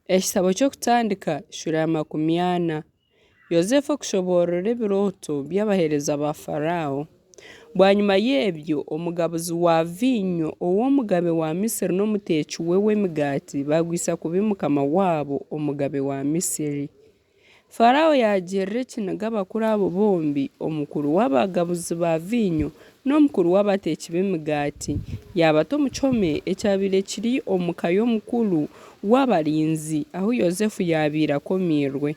Ekitabo ky'okutandika shura ya 40. Yozefu okushoborora ebirooto by'abaheereza ba Farawo. Bwanyuma y'ebyo omugabuzi wa vinyo ow'omugabe wa Misiri n'omuteeki we w'emigaati bagwisa kubi mukama waabo omugabe wa Misiri. Farawo yagirira ekiniga abakuru abo bombi, omukuru w'abagabuzi ba vinyo n'omukuru w'abateeki b'emigaati, yabata omu kihome ekyabaire kiri omu ka y'omukuru w'abarinzi ahu Yozefu yabaire akomirwe.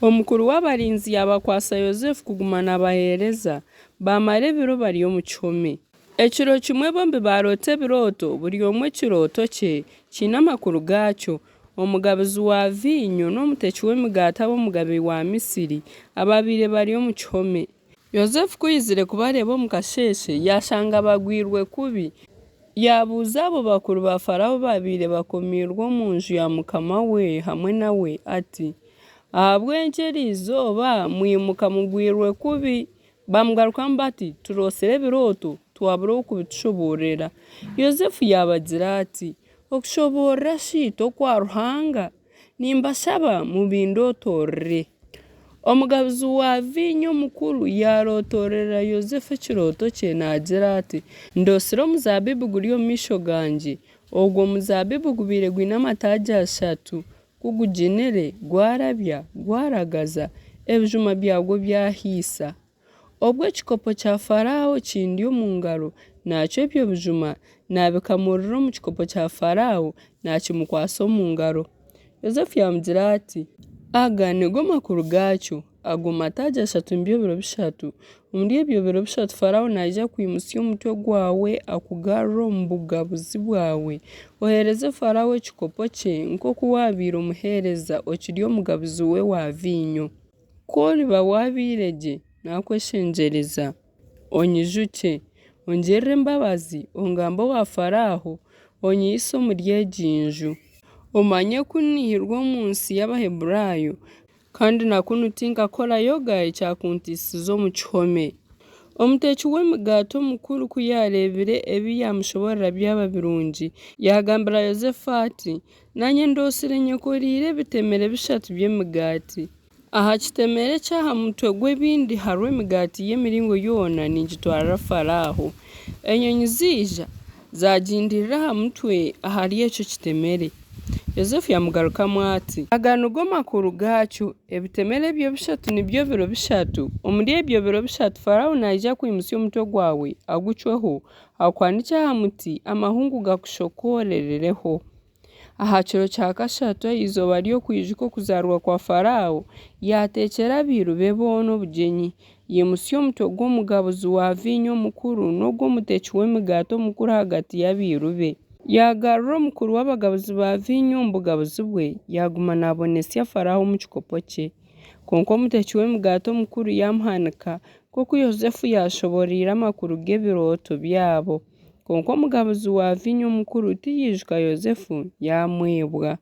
Omukuru w'abarinzi yabakwasa Yozefu kuguma nabaheereza bamara ebiro bari omu kihome. Ekiro kimwe bombi baroota ebirooto, buri omwe ekirooto kye kiine amakuru gaakyo. Omugabuzi wa vinyo n'omuteeki w'emigaati ab'omugabe wa Misiri ababaire bari omu kihome. Yozefu kuyizire kubareeba omu kasheeshe yashanga bagwirwe kubi. Yabuuza abo bakuru ba Farawo babaire bakomirwe omu nju ya mukama we hamwe nawe ati, ahabw'enkyeri izooba mwimuka mugwirwe kubi? Bamugarukamu bati, turoosire ebirooto twabura okubitushoboorera. Yozefu yabagira ati, okushoboorera shiita okwa Ruhanga? Nimbashaba mubindootorere. Omugabuzi wa vinyo omukuru yarootorera Yozefu ekirooto kye nagira ati, ndoosire omuzabibu guri omu maisho gangye. Ogwo omuzabibu gubaire gwine amataagi 3, guginire, gwarabya, gwaragaza, ebijuma byagwo byahiisa. Obwo ekikopo kya Farawo kindi omu ngaro, nakyo ebyo bijuma nabikamurira omu kikopo kya Farawo nakimukwasa omu ngaro. Yozefu yamugira ati, aga nigo makuru gaakyo, ago mataagi 3 nibyo biro 3. Omuri ebyo biro 3 Farawo naija kwimusya omutwe gwawe akugarure omu bugabuzi bwawe. Oheereze Farawo ekikopo kye nk'oku wabaire omuheereza okiri omugabuzi we wa vinyo. K'oriba wabaire gye nakweshengyereza, onyijuke, ongirire embabazi, ongambe owa Farawo, onyiise omuri egi nju. Omanye kunihirwe omu nsi y'Abaheburayo, kandi nakunu tinkakorayo gaye kyakuntiisiza omu kihome. Omuteeki w'emigaati omukuru ku yareebire ebi yamushoborera byaba birungi, yagambira Yozefu ati, nanye ndoosire nyekoriire ebitemere 3 by'emigaati. Aha kitemere ky'aha mutwe gw'ebindi hariho emigaati y'emiringo yoona ningitwarira Farawo. Enyonyi ziija zagindirira aha mutwe ahari ekyo kitemere. Yozefu yamugarukamu ati, aga nigo makuru gaakyo, ebitemere ebyo 3 nibyo biro 3. Omuri ebyo biro 3 Farawo naija kwimusya omutwe gwawe agucweho, akwanike aha muti amahungu gakushokorerereho. Aha kiro kya 3 izooba ry'okwijuka okuzaarwa kwa Farawo, yateekera abiiru be boona obugyenyi, yimusya omutwe gw'omugabuzi wa vinyo omukuru n'ogw'omuteeki w'emigaati omukuru hagati y'abiiru be. Yagarura omukuru w'abagabuzi ba vinyo omu bugabuzi bwe, yaguma nabonesya Farawo omu kikopo kye. Konka omuteeki w'emigaati omukuru yamuhanika nk'oku Yozefu yashoboriire amakuru g'ebirooto byabo. Konka omugabuzi wa vinyo omukuru tiyijuka Yozefu yamwebwa.